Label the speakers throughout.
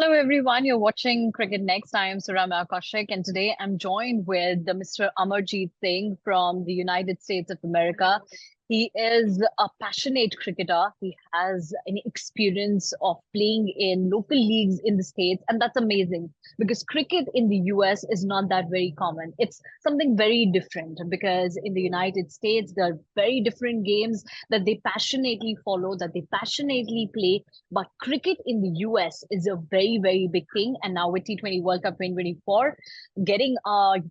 Speaker 1: Hello, everyone. You're watching Cricket Next. I am Surama Kaushik, and today I'm joined with Mr. Amarjeet Singh from the United States of America. He is a passionate cricketer. He has an experience of playing in local leagues in the States, and that's amazing because cricket in the US is not that very common. It's something very different because in the United States, there are very different games that they passionately follow, that they passionately play, but cricket in the US is a very, very big thing. And now with T20 World Cup 2024 getting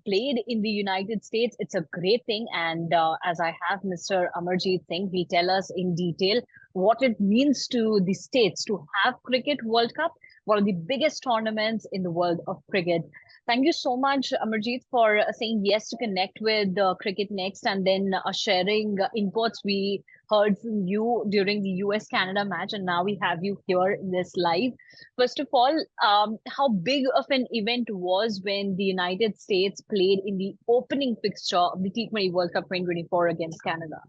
Speaker 1: played in the United States, it's a great thing. And as I have Mr. Amarjeet Singh, he'll tell us in detail what it means to the States to have Cricket World Cup, one of the biggest tournaments in the world of cricket. Thank you so much, Amarjeet, for saying yes to connect with Cricket Next and then sharing inputs. We heard from you during the US Canada match, and now we have you here in this live. First of all, how big of an event was when the United States played in the opening fixture of the T20 World Cup 2024 against Canada?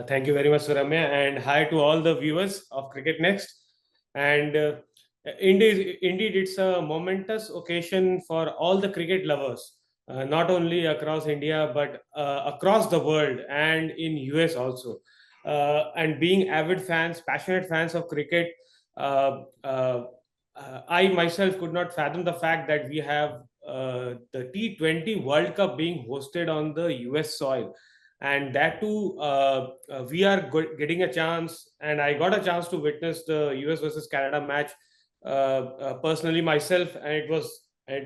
Speaker 2: Thank you very much, Suramya, and hi to all the viewers of Cricket Next. And indeed, it's a momentous occasion for all the cricket lovers, not only across India but across the world and in US also. And being avid fans, passionate fans of cricket, I myself could not fathom the fact that we have the T20 World Cup being hosted on the US soil, and that too we are getting a chance, and I got a chance to witness the US versus Canada match personally myself, and it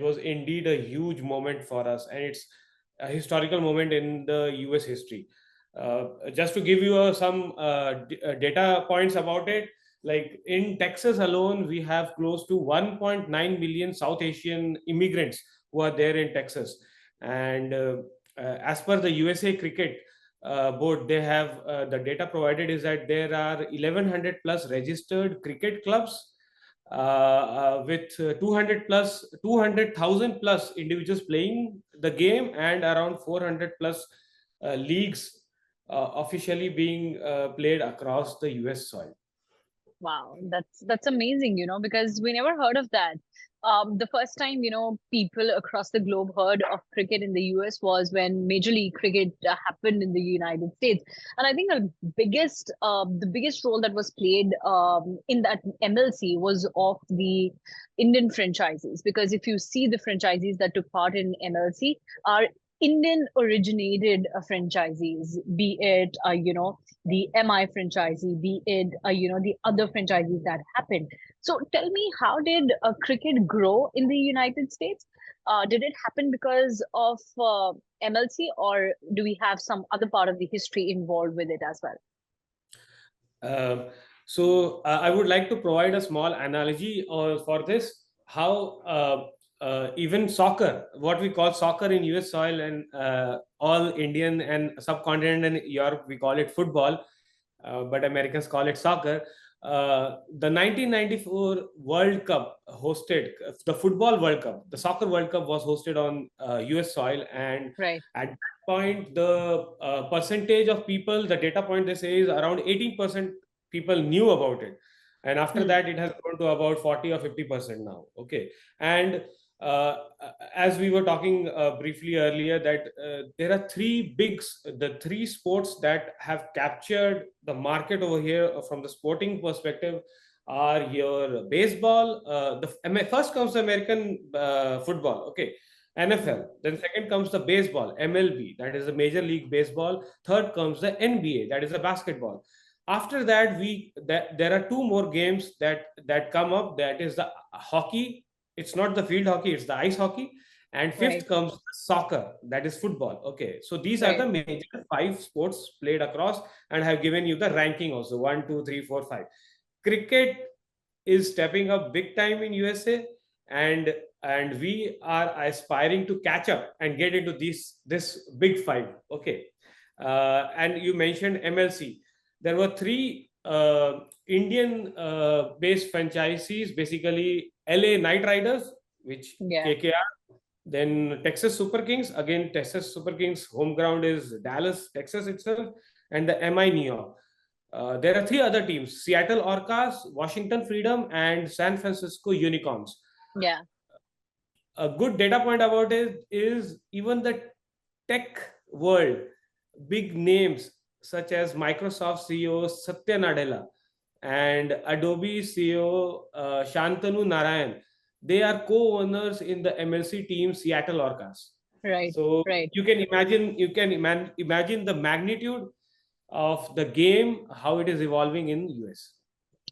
Speaker 2: was indeed a huge moment for us, and it's a historical moment in the US history. Just to give you some data points about it, like in Texas alone, we have close to 1.9 million South Asian immigrants who are there in Texas. And as per the USA Cricket Board, they have the data provided is that there are 1100 plus registered cricket clubs with 200,000 plus individuals playing the game, and around 400 plus leagues officially being played across the US soil.
Speaker 1: Wow, that's amazing, because we never heard of that. The first time, people across the globe heard of cricket in the US was when Major League Cricket happened in the United States. And I think the biggest role that was played in that MLC was of the Indian franchises. Because if you see the franchises that took part in MLC are Indian originated franchisees, be it, the MI franchisee, be it, the other franchisees that happened. So tell me, how did cricket grow in the United States? Did it happen because of MLC, or do we have some other part of the history involved with it as well?
Speaker 2: I would like to provide a small analogy for this, how even soccer, what we call soccer in US soil, and all Indian and subcontinent and Europe, we call it football, but Americans call it soccer. The 1994 World Cup hosted the football World Cup. The soccer World Cup was hosted on US soil, and
Speaker 1: Right.
Speaker 2: at that point, the percentage of people, the data point they say is around 18% people knew about it, and after that, it has grown to about 40 or 50% now. Okay, and as we were talking briefly earlier, that there are the three sports that have captured the market over here from the sporting perspective are your baseball. First comes the American football, okay, NFL. Then second comes the baseball, MLB, that is the Major League Baseball. Third comes the NBA, that is the basketball. After that, there are two more games that come up. That is the hockey. It's not the field hockey, it's the ice hockey. And fifth
Speaker 1: Right.
Speaker 2: comes soccer, that is football. Okay, so these are
Speaker 1: Right.
Speaker 2: the major five sports played across, and I have given you the ranking also: 1, 2, 3, 4, 5. Cricket is stepping up big time in USA, and we are aspiring to catch up and get into this big five. Okay, and you mentioned MLC. There were three Indian based franchisees, basically LA Knight Riders, which
Speaker 1: Yeah.
Speaker 2: KKR, then Texas Super Kings. Again, Texas Super Kings home ground is Dallas, Texas itself, and the MI New York. There are three other teams: Seattle Orcas, Washington Freedom, and San Francisco Unicorns.
Speaker 1: Yeah.
Speaker 2: A good data point about it is even the tech world, big names such as Microsoft CEO Satya Nadella and Adobe CEO Shantanu Narayan, they are co-owners in the MLC team Seattle Orcas.
Speaker 1: Right.
Speaker 2: So
Speaker 1: Right.
Speaker 2: you can imagine the magnitude of the game, how it is evolving in US.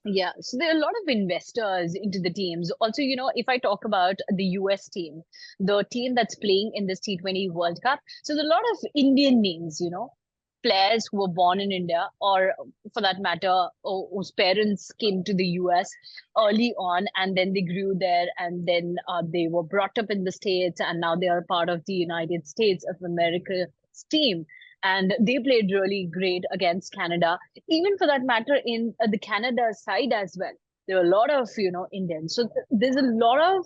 Speaker 1: Yeah, so there are a lot of investors into the teams. Also, if I talk about the US team, the team that's playing in this T20 World Cup, so there are a lot of Indian names, players who were born in India, or for that matter, whose parents came to the US early on and then they grew there and then they were brought up in the States and now they are part of the United States of America's team. And they played really great against Canada, even for that matter in the Canada side as well. There are a lot of Indians, so there's a lot of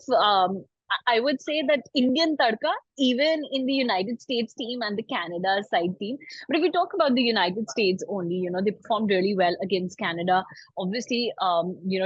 Speaker 1: I would say that Indian tadka even in the United States team and the Canada side team. But if we talk about the United States only, they performed really well against Canada. Obviously,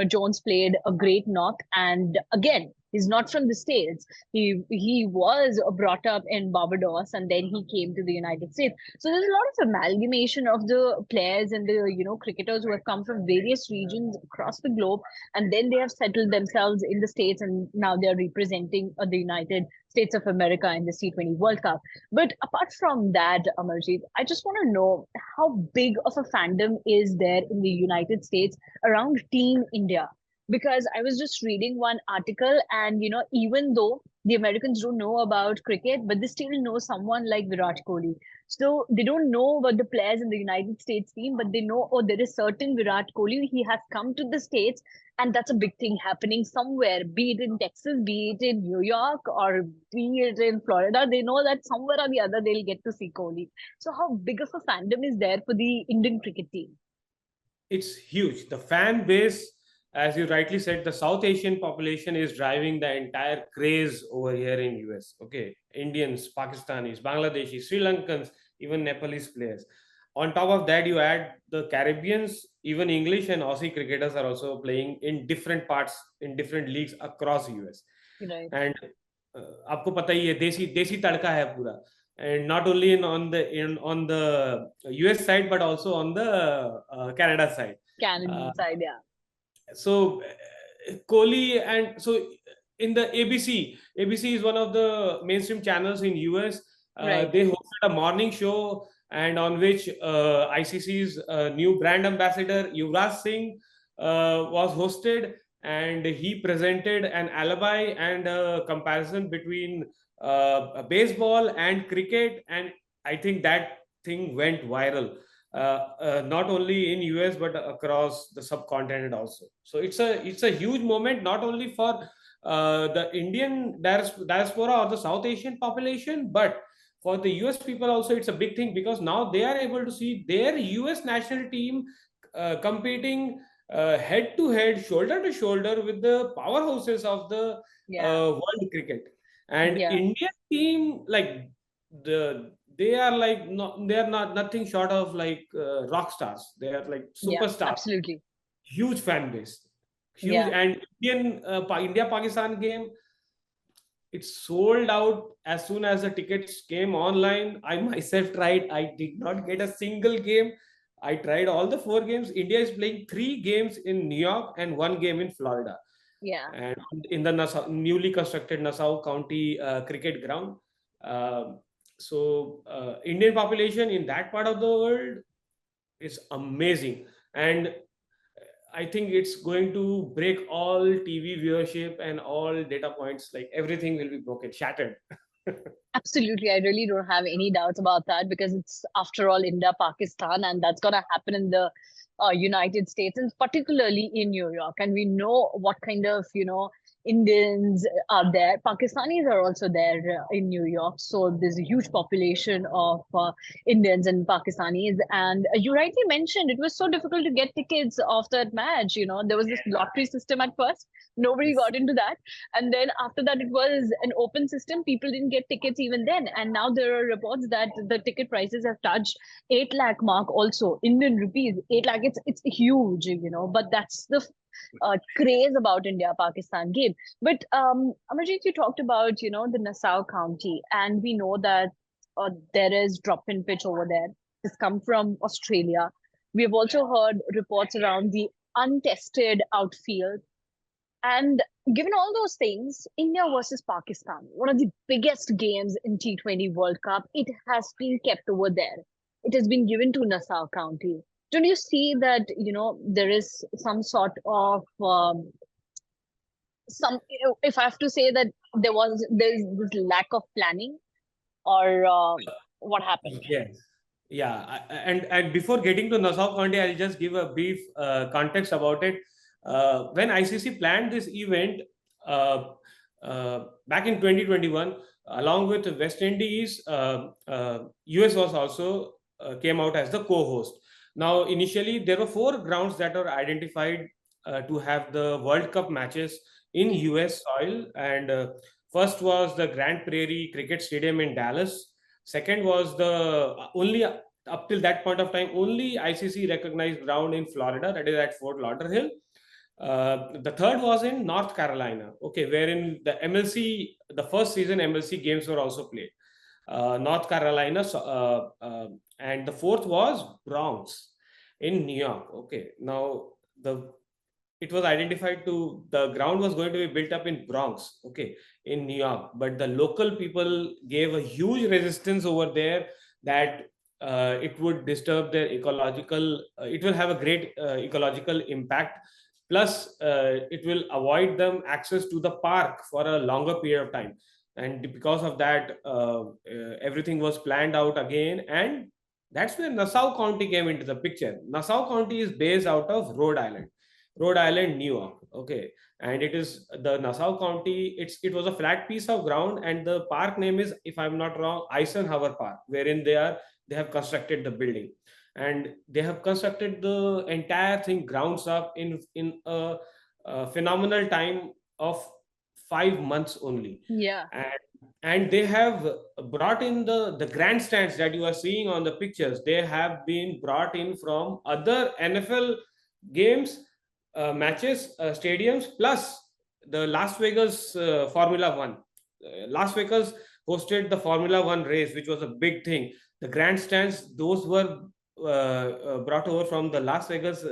Speaker 1: Jones played a great knock, and again, he's not from the States. He was brought up in Barbados, and then he came to the United States. So there's a lot of amalgamation of the players and the cricketers who have come from various regions across the globe, and then they have settled themselves in the States, and now they're representing the United States of America in the T20 World Cup. But apart from that, Amarjeet, I just want to know how big of a fandom is there in the United States around Team India? Because I was just reading one article, and even though the Americans don't know about cricket, but they still know someone like Virat Kohli. So they don't know about the players in the United States team, but they know, oh, there is certain Virat Kohli. He has come to the States, and that's a big thing happening somewhere, be it in Texas, be it in New York, or be it in Florida. They know that somewhere or the other they'll get to see Kohli. So how big of a fandom is there for the Indian cricket team?
Speaker 2: It's huge. The fan base, as you rightly said, the South Asian population is driving the entire craze over here in US. Okay, Indians, Pakistanis, Bangladeshis, Sri Lankans, even Nepalese players. On top of that, you add the Caribbeans, even English and Aussie cricketers are also playing in different parts, in different leagues across US.
Speaker 1: Right.
Speaker 2: And आपको पता ही है, देसी देसी तड़का है पूरा. And not only on the US side, but also on the Canada side.
Speaker 1: Canadian side, yeah.
Speaker 2: So Kohli, and so in the ABC is one of the mainstream channels in US.
Speaker 1: Right.
Speaker 2: They hosted a morning show, and on which ICC's new brand ambassador Yuvraj Singh was hosted, and he presented an alibi and a comparison between baseball and cricket, and I think that thing went viral. Not only in US but across the subcontinent also. So it's a huge moment, not only for the Indian diaspora or the South Asian population, but for the US people also. It's a big thing because now they are able to see their US national team competing head to head, shoulder to shoulder with the powerhouses of the world cricket. And Indian team, like they are like they are not nothing short of like rock stars. They are like superstars.
Speaker 1: Absolutely.
Speaker 2: Huge fan base, huge. And India Pakistan game, it sold out as soon as the tickets came online. I myself tried. I did not get a single game. I tried all the 4 games. India is playing 3 games in New York and 1 game in Florida. And in the newly constructed Nassau County cricket ground. So Indian population in that part of the world is amazing, and I think it's going to break all TV viewership and all data points. Like everything will be broken, shattered.
Speaker 1: Absolutely. I really don't have any doubts about that because it's, after all, India, Pakistan, and that's going to happen in the United States and particularly in New York. And we know what kind of, Indians are there. Pakistanis are also there in New York. So there's a huge population of Indians and Pakistanis. And you rightly mentioned it was so difficult to get tickets of that match. You know, there was this lottery system at first. Nobody
Speaker 2: Yes.
Speaker 1: got into that. And then after that, it was an open system. People didn't get tickets even then. And now there are reports that the ticket prices have touched 8 lakh mark also. Indian rupees, 8 lakh. It's huge, you know, but that's the craze about India-Pakistan game. But Amarjeet, you talked about, you know, the Nassau County, and we know that there is drop-in pitch over there. It's come from Australia. We have also heard reports around the untested outfield. And given all those things, India versus Pakistan, one of the biggest games in T20 World Cup, it has been kept over there. It has been given to Nassau County. Don't you see that, you know, there is some sort of some, you know, if I have to say that there's this lack of planning or what happened?
Speaker 2: Yes. Yeah. And before getting to Nassau County, I'll just give a brief context about it. When ICC planned this event back in 2021, along with West Indies, US was also came out as the co-host. Now, initially, there were 4 grounds that were identified to have the World Cup matches in US soil. And first was the Grand Prairie Cricket Stadium in Dallas. Second was the only up till that point of time only ICC recognized ground in Florida, that is at Fort Lauderdale. The third was in North Carolina, okay, wherein the MLC, the first season MLC games were also played. North Carolina, and the fourth was Bronx in New York. Okay, now the it was identified to the ground was going to be built up in Bronx, okay, in New York, but the local people gave a huge resistance over there that it would disturb their ecological, it will have a great ecological impact. Plus, it will avoid them access to the park for a longer period of time. And because of that, everything was planned out again. And that's where Nassau County came into the picture. Nassau County is based out of Rhode Island, New York. Okay, and it is the Nassau County. It was a flat piece of ground, and the park name is, if I'm not wrong, Eisenhower Park, wherein they have constructed the building, and they have constructed the entire thing grounds up in a phenomenal time of 5 months only.
Speaker 1: Yeah.
Speaker 2: And they have brought in the grandstands that you are seeing on the pictures. They have been brought in from other NFL games, matches, stadiums, plus the Las Vegas Formula One. Las Vegas hosted the Formula One race, which was a big thing. The grandstands, those were brought over from the Las Vegas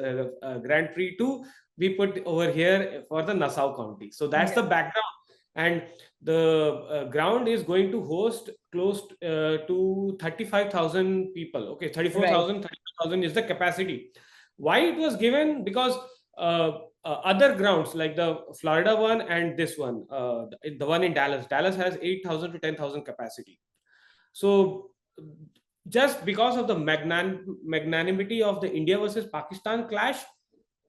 Speaker 2: Grand Prix to be put over here for the Nassau County. So that's the background. And the ground is going to host close to 35,000 people. Okay, 34,000, 35,000 is the capacity. Why it was given? Because other grounds like the Florida one and this one, the one in Dallas has 8,000 to 10,000 capacity. So just because of the magnanimity of the India versus Pakistan clash,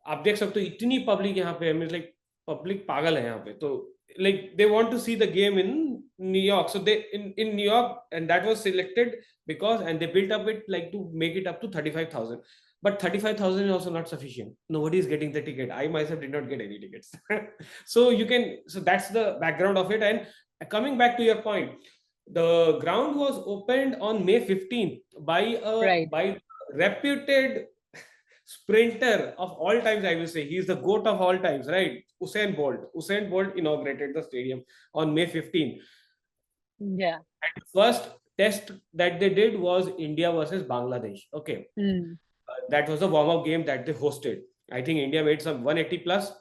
Speaker 2: आप देख सकते हो इतनी public यहाँ पे, means like public पागल है यहाँ पे. तो like they want to see the game in New York, so they in New York, and that was selected because, and they built up it like to make it up to 35,000. But 35,000 is also not sufficient. Nobody is getting the ticket. I myself did not get any tickets. So that's the background of it. And coming back to your point, the ground was opened on May 15th by reputed sprinter of all times, I will say. He's the GOAT of all times, right? Usain Bolt inaugurated the stadium on May 15th.
Speaker 1: Yeah.
Speaker 2: And the first test that they did was India versus Bangladesh. Okay. That was a warm-up game that they hosted. I think India made some 180 plus.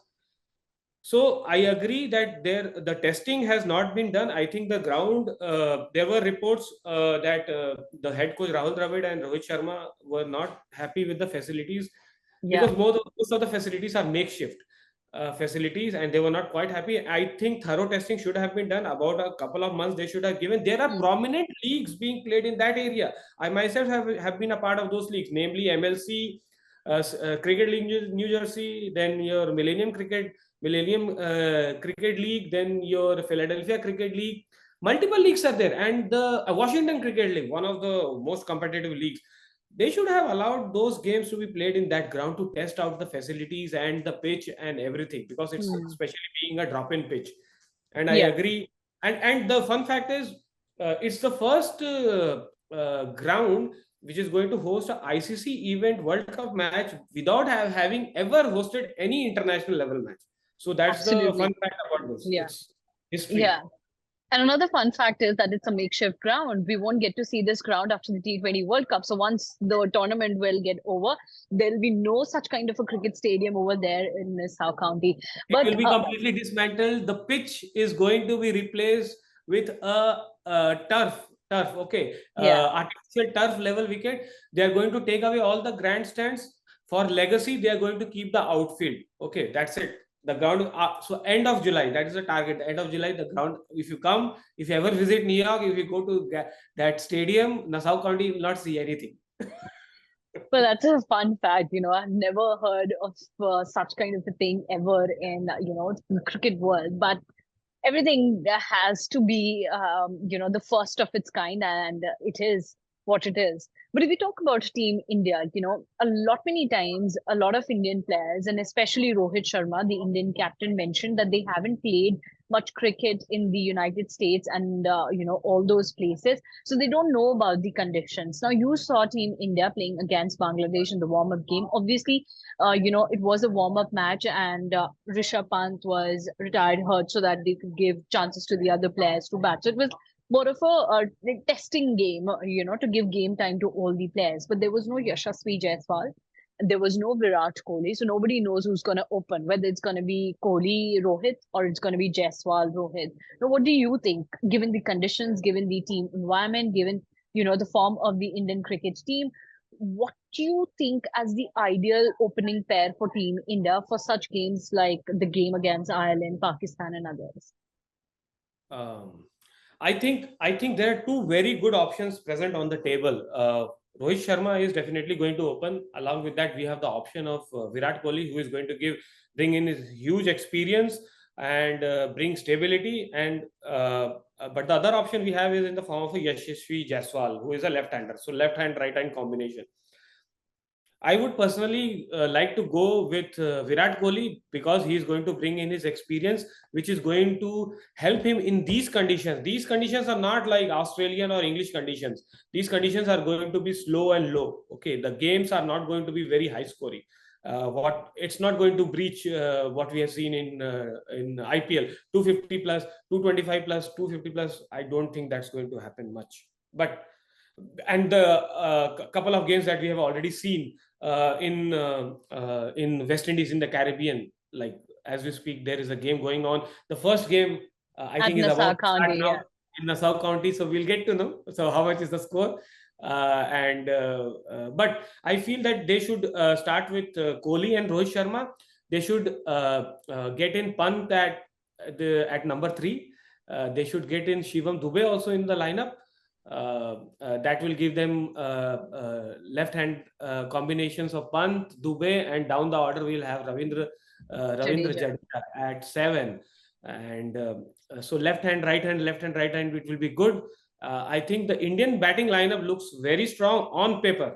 Speaker 2: So I agree that the testing has not been done. I think the ground, there were reports that the head coach Rahul Dravid and Rohit Sharma were not happy with the facilities, because most of the facilities are makeshift facilities, and they were not quite happy. I think thorough testing should have been done about a couple of months. They should have given. There are prominent leagues being played in that area. I myself have been a part of those leagues, namely MLC, Cricket League New Jersey, then your Millennium Cricket. Millennium Cricket League, then your Philadelphia Cricket League. Multiple leagues are there, and the Washington Cricket League, one of the most competitive leagues. They should have allowed those games to be played in that ground to test out the facilities and the pitch and everything, because it's especially being a drop-in pitch. And I
Speaker 1: Yes,
Speaker 2: agree. And the fun fact is, it's the first ground which is going to host a ICC event World Cup match without having ever hosted any international level match. So that's the fun
Speaker 1: absolutely.
Speaker 2: fact about this.
Speaker 1: Yeah.
Speaker 2: It's history.
Speaker 1: Yeah. And another fun fact is that it's a makeshift ground. We won't get to see this ground after the T20 World Cup. So once the tournament will get over, there'll be no such kind of a cricket stadium over there in Nassau County.
Speaker 2: It
Speaker 1: But
Speaker 2: will be completely dismantled. The pitch is going to be replaced with a turf. Okay,
Speaker 1: yeah,
Speaker 2: artificial turf level wicket. They are going to take away all the grandstands. For legacy, they are going to keep the outfield. Okay, that's it. The ground. So end of July. That is the target. End of July, the ground. If you ever visit New York, if you go to that stadium, Nassau County, you will not see anything.
Speaker 1: well, that's a fun fact. I've never heard of such kind of a thing ever in, the cricket world. But everything has to be the first of its kind, and it is what it is. But if we talk about team India, a lot many times a lot of Indian players, and especially Rohit Sharma, the Indian captain, mentioned that they haven't played much cricket in the United States and all those places, so they don't know about the conditions. Now you saw team India playing against Bangladesh in the warm-up game. Obviously, it was a warm-up match, and Rishabh Pant was retired hurt so that they could give chances to the other players to bat. So it was more of a testing game, to give game time to all the players. But there was no Yashasvi Jaiswal. There was no Virat Kohli. So nobody knows who's going to open, whether it's going to be Kohli, Rohit, or it's going to be Jaiswal, Rohit. Now, what do you think, given the conditions, given the team environment, given, the form of the Indian cricket team? What do you think as the ideal opening pair for Team India for such games like the game against Ireland, Pakistan, and others?
Speaker 2: Um, I think there are two very good options present on the table. Rohit Sharma is definitely going to open. Along with that, we have the option of Virat Kohli, who is going to bring in his huge experience and bring stability. And but the other option we have is in the form of a Yashasvi Jaiswal, who is a left-hander. So left hand, right hand combination. I would personally like to go with Virat Kohli, because he is going to bring in his experience, which is going to help him in these conditions. These conditions are not like Australian or English conditions. These conditions are going to be slow and low. Okay, the games are not going to be very high scoring. What it's not going to breach what we have seen in IPL, 250 plus, 225 plus, 250 plus. I don't think that's going to happen much. But and the couple of games that we have already seen in West Indies in the Caribbean, like as we speak, there is a game going on. The first game, I
Speaker 1: At
Speaker 2: think, is
Speaker 1: Nassau
Speaker 2: about to start
Speaker 1: County,
Speaker 2: now
Speaker 1: yeah.
Speaker 2: in Nassau County. So we'll get to know. So how much is the score? But I feel that they should start with Kohli and Rohit Sharma. They should get in Pant at number 3. They should get in Shivam Dubey also in the lineup. That will give them left hand combinations of Pant, Dubey, and down the order we'll have Ravindra
Speaker 1: Jadeja.
Speaker 2: Jadeja at 7. And so left hand, right hand, left hand, right hand, it will be good. I think the Indian batting lineup looks very strong on paper.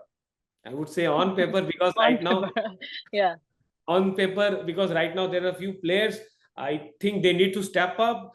Speaker 2: I would say on paper, because
Speaker 1: On
Speaker 2: right now,
Speaker 1: paper. Yeah.
Speaker 2: right now there are a few players. I think they need to step up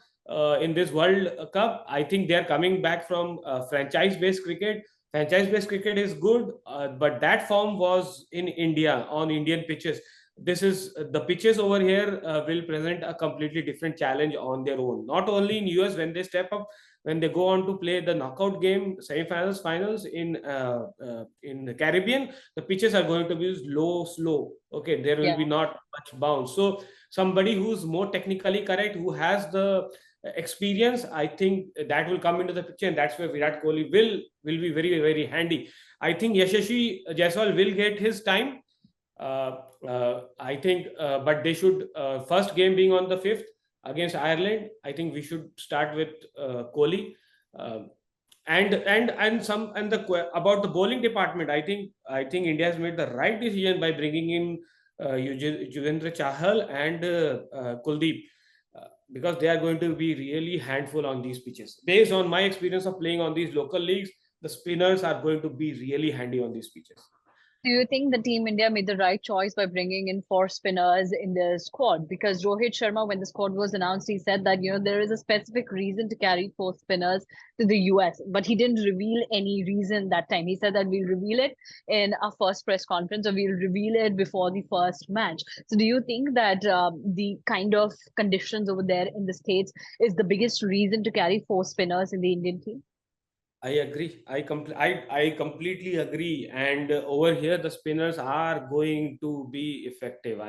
Speaker 2: in this World Cup. I think they are coming back from franchise-based cricket. Franchise-based cricket is good, but that form was in India on Indian pitches. This is the pitches over here will present a completely different challenge on their own. Not only in US, when they step up, when they go on to play the knockout game, semi-finals, finals in the Caribbean, the pitches are going to be slow. Okay, there will
Speaker 1: Yeah.
Speaker 2: be not much bounce. So somebody who's more technically correct, who has the experience, I think that will come into the picture, and that's where Virat Kohli will be very, very handy. I think Yashasvi Jaiswal will get his time. I think, but they should first game being on the 5th against Ireland. I think we should start with Kohli. About the bowling department, I think India has made the right decision by bringing in Yuzvendra Chahal and Kuldeep, because they are going to be really handful on these pitches. Based on my experience of playing on these local leagues, the spinners are going to be really handy on these pitches.
Speaker 1: Do you think the Team India made the right choice by bringing in four spinners in the squad? Because Rohit Sharma, when the squad was announced, he said that there is a specific reason to carry four spinners to the US, but he didn't reveal any reason that time. He said that we'll reveal it in our first press conference, or we'll reveal it before the first match. So, do you think that the kind of conditions over there in the States is the biggest reason to carry four spinners in the Indian team?
Speaker 2: I agree. I completely agree. And over here, the spinners are going to be effective.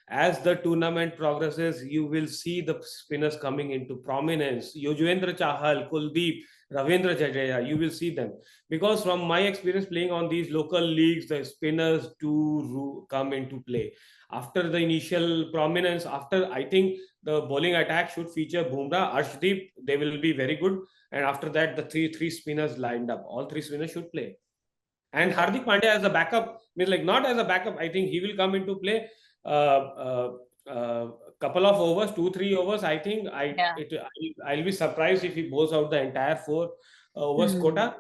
Speaker 2: As the tournament progresses, you will see the spinners coming into prominence. Yuzvendra Chahal, Kuldeep, Ravindra Jadeja, you will see them. Because from my experience playing on these local leagues, the spinners do come into play. After the initial prominence, after I think the bowling attack should feature Bumrah, Arshdeep, they will be very good, and after that the three spinners lined up. All three spinners should play, and Hardik Pandya as a backup, means like not as a backup, I think he will come into play. Couple of overs, 2-3 overs, I think.
Speaker 1: Yeah.
Speaker 2: I'll be surprised if he bowls out the entire 4 overs quota.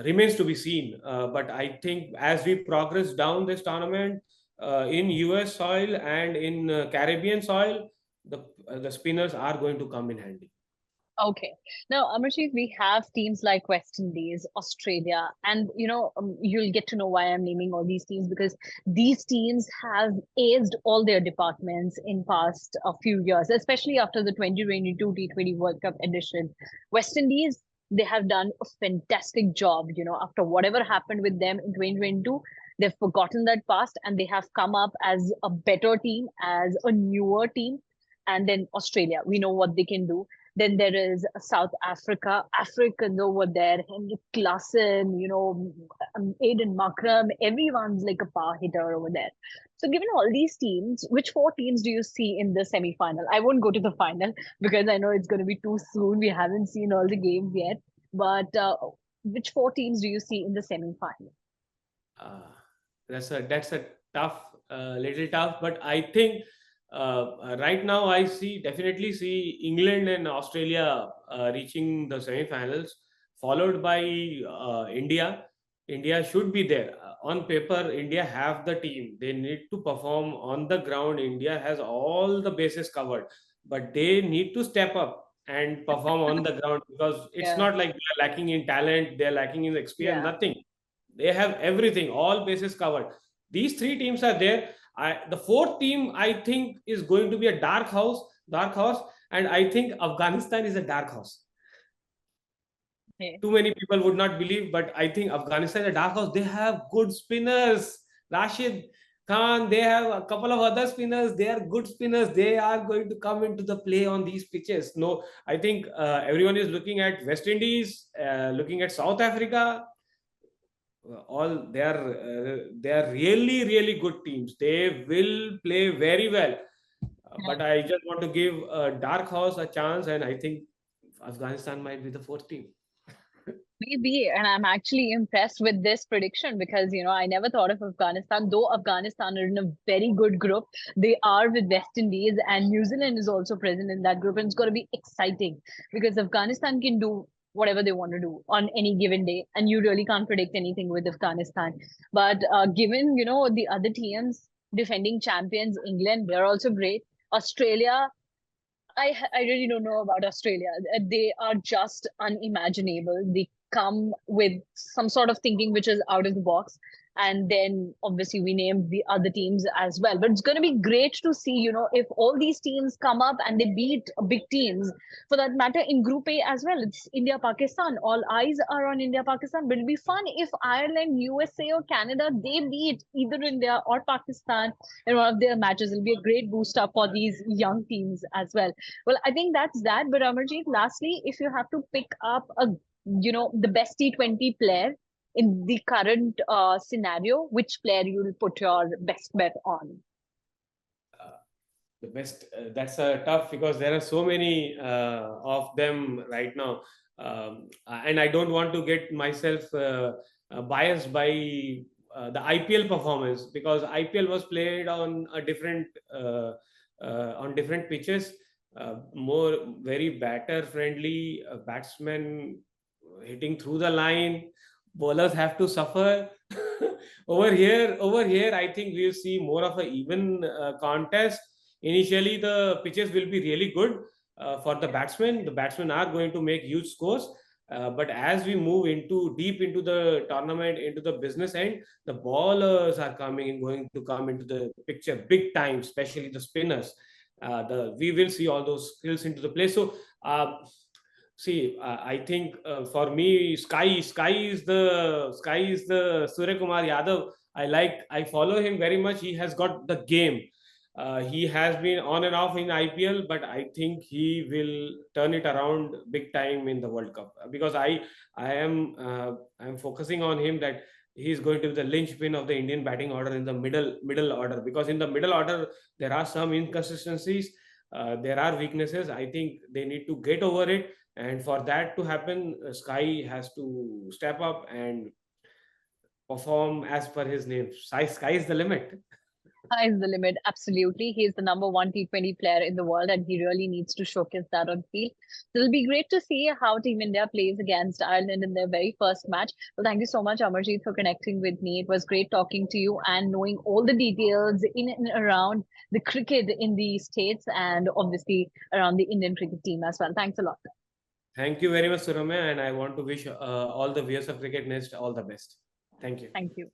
Speaker 2: Remains to be seen, but I think as we progress down this tournament, in US soil and in Caribbean soil, the spinners are going to come in handy.
Speaker 1: Okay. Now, Amarjeet, we have teams like West Indies, Australia, and you'll get to know why I'm naming all these teams, because these teams have aced all their departments in past a few years, especially after the 2022 T20 World Cup edition. West Indies, they have done a fantastic job. After whatever happened with them in 2022, they've forgotten that past and they have come up as a better team, as a newer team. And then Australia, we know what they can do. Then there is South Africa, Africans over there, Henrik Klassen, Aiden Makram, everyone's like a power hitter over there. So, given all these teams, which four teams do you see in the semi-final? I won't go to the final because I know it's going to be too soon. We haven't seen all the games yet. But which four teams do you see in the semi-final?
Speaker 2: That's a tough, little tough, but I think right now I definitely see England and Australia reaching the semi-finals, followed by India. India should be there. On paper, India have the team. They need to perform on the ground. India has all the bases covered, but they need to step up and perform on the ground, because it's not like they're lacking in talent, they're lacking in experience, nothing. They have everything, all bases covered. These three teams are there. The fourth team, I think, is going to be a dark horse, and I think Afghanistan is a dark horse.
Speaker 1: Okay.
Speaker 2: Too many people would not believe, but I think Afghanistan is a dark horse. They have good spinners. Rashid Khan, they have a couple of other spinners. They are good spinners. They are going to come into the play on these pitches. No, I think everyone is looking at West Indies, looking at South Africa. All they are really good teams. They will play very well, but I just want to give dark horse a chance, and I think Afghanistan might be the fourth team.
Speaker 1: Maybe, and I'm actually impressed with this prediction because I never thought of Afghanistan. Though Afghanistan are in a very good group, they are with West Indies, and New Zealand is also present in that group, and it's going to be exciting because Afghanistan can do whatever they want to do on any given day, and you really can't predict anything with Afghanistan. But given the other teams, defending champions England, they're also great. Australia, I really don't know about Australia. They are just unimaginable. They come with some sort of thinking which is out of the box. And then obviously we named the other teams as well. But it's going to be great to see, if all these teams come up and they beat big teams. For that matter, in Group A as well, it's India Pakistan. All eyes are on India Pakistan. But it'll be fun if Ireland, USA, or Canada they beat either India or Pakistan in one of their matches. It'll be a great boost up for these young teams as well. Well, I think that's that. But Amarjeet, lastly, if you have to pick up the best T20 player in the current scenario, which player you will put your best bet on?
Speaker 2: The best, that's tough because there are so many of them right now. And I don't want to get myself biased by the IPL performance, because IPL was played on a different on different pitches, more very batter friendly, batsmen hitting through the line, bowlers have to suffer. Over here, I think we'll see more of an even contest. Initially, the pitches will be really good for the batsmen. The batsmen are going to make huge scores. But as we move into deep into the tournament, into the business end, the bowlers are going to come into the picture big time, especially the spinners. We will see all those skills into the play. So see, I think for me, sky is the Surya Kumar Yadav. I follow him very much. He has got the game. He has been on and off in IPL, but I think he will turn it around big time in the World Cup, because I am focusing on him, that he is going to be the linchpin of the Indian batting order in the middle order, because in the middle order there are some inconsistencies, there are weaknesses. I think they need to get over it, and for that to happen, Sky has to step up and perform as per his name. Sky is the limit.
Speaker 1: Sky is the limit. Absolutely. He's the number one T20 player in the world, and he really needs to showcase that on field. So it'll be great to see how Team India plays against Ireland in their very first match. Well, thank you so much, Amarjeet, for connecting with me. It was great talking to you and knowing all the details in and around the cricket in the States and obviously around the Indian cricket team as well. Thanks a lot.
Speaker 2: Thank you very much, Suramya, and I want to wish all the viewers of Cricket Nest all the best. Thank you.
Speaker 1: Thank you.